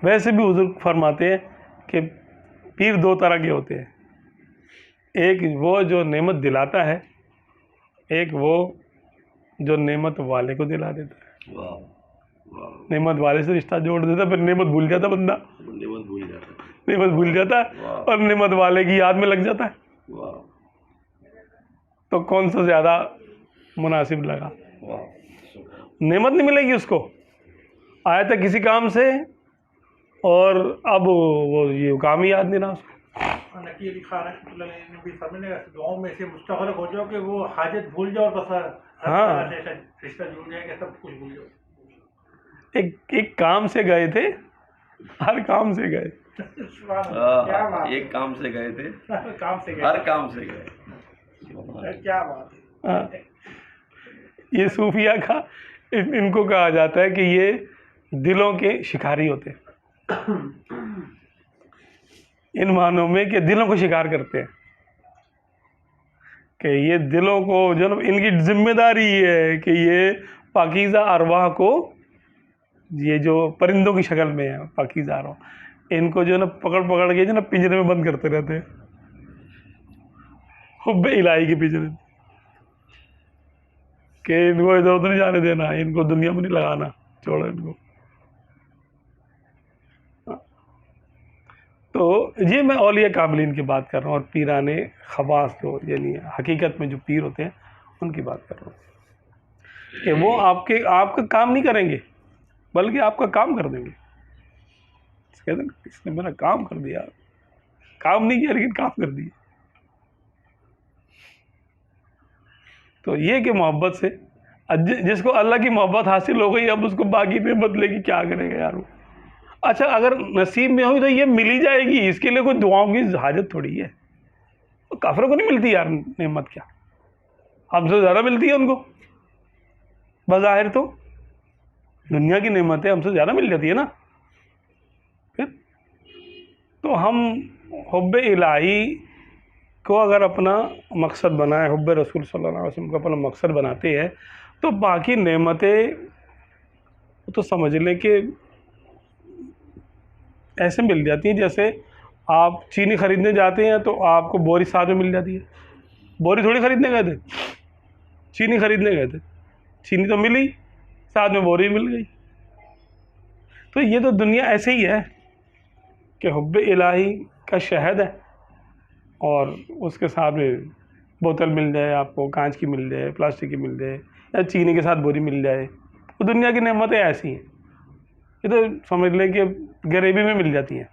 ویسے بھی حضور فرماتے ہیں کہ پیر دو طرح کے ہوتے ہیں، ایک وہ جو نعمت دلاتا ہے، ایک وہ جو نعمت والے کو دلا دیتا ہے۔ نعمت والے سے رشتہ جوڑ دیتا، پھر نعمت بھول جاتا بندہ، نعمت بھول جاتا اور نعمت والے کی یاد میں لگ جاتا ہے۔ تو کون سا زیادہ مناسب لگا؟ نعمت نہیں ملے گی اس کو، آیا تھا کسی کام سے اور اب وہ یہ کام ہی یاد نہیں رہا اس کو۔ نقی علی خان رحمۃ اللہ علیہ نے بھی فرمایا دعاؤں میں سے مستغرق ہو جاؤ کہ وہ حاجت بھول جاؤ، بس ہاں، رشتہ جڑ جائے کہ سب کچھ بھول جاؤ۔ ایک کام سے گئے تھے، ہر کام سے گئے، کیا بات، ایک کام سے گئے تھے، کام سے ہر کام سے گئے۔ کیا بات ہے۔ یہ صوفیہ کا ان کو کہا جاتا ہے کہ یہ دلوں کے شکاری ہوتے ہیں، ان معنوں میں کہ دلوں کو شکار کرتے ہیں، کہ یہ دلوں کو جو ان کی ذمہ داری یہ ہے کہ یہ پاکیزہ ارواح کو، یہ جو پرندوں کی شکل میں ہے پاکیزہ ارواح، ان کو جو ہے نا پکڑ کے جو نا پنجرے میں بند کرتے رہتے ہیں، حب الہی کے پنجرے میں، کہ ان کو ادھر ادھر نہیں جانے دینا، ان کو دنیا میں نہیں لگانا، چھوڑو ان کو۔ تو یہ میں اولیاء کاملین کی بات کر رہا ہوں، اور پیرانے خواص جو یعنی حقیقت میں جو پیر ہوتے ہیں ان کی بات کر رہا ہوں، کہ وہ آپ کا کام نہیں کریں گے بلکہ آپ کا کام کر دیں گے۔ کہتے ہیں اس نے میرا کام کر دیا، کام نہیں کیا لیکن کام کر دیا۔ تو یہ کہ محبت سے جس کو اللہ کی محبت حاصل ہو گئی، اب اس کو باقی نعمت لے کے کیا کرے گا یار وہ۔ اچھا اگر نصیب میں ہوئی تو یہ مل ہی جائے گی، اس کے لیے کوئی دعاؤں کی حاجت تھوڑی ہے۔ کافروں کو نہیں ملتی یار نعمت، کیا ہم سے زیادہ ملتی ہے ان کو، بظاہر تو دنیا کی نعمتیں ہم سے زیادہ مل جاتی ہے نا۔ پھر تو ہم حب الہی کو اگر اپنا مقصد بنائے، حب رسول صلی اللہ علیہ وسلم کو اپنا مقصد بناتے ہیں، تو باقی نعمتیں تو سمجھ لیں کہ ایسے مل جاتی ہیں جیسے آپ چینی خریدنے جاتے ہیں تو آپ کو بوری ساتھ میں مل جاتی ہے۔ بوری تھوڑی خریدنے گئے تھے، چینی خریدنے گئے تھے، چینی تو ملی، ساتھ میں بوری مل گئی۔ تو یہ تو دنیا ایسے ہی ہے کہ حب الہی کا شہد ہے، اور اس کے ساتھ میں بوتل مل جائے آپ کو، کانچ کی مل جائے، پلاسٹک کی مل جائے، یا چینی کے ساتھ بوری مل جائے، تو دنیا کی نعمتیں ایسی ہیں، یہ تو سمجھ لیں کہ غریبی میں مل جاتی ہیں۔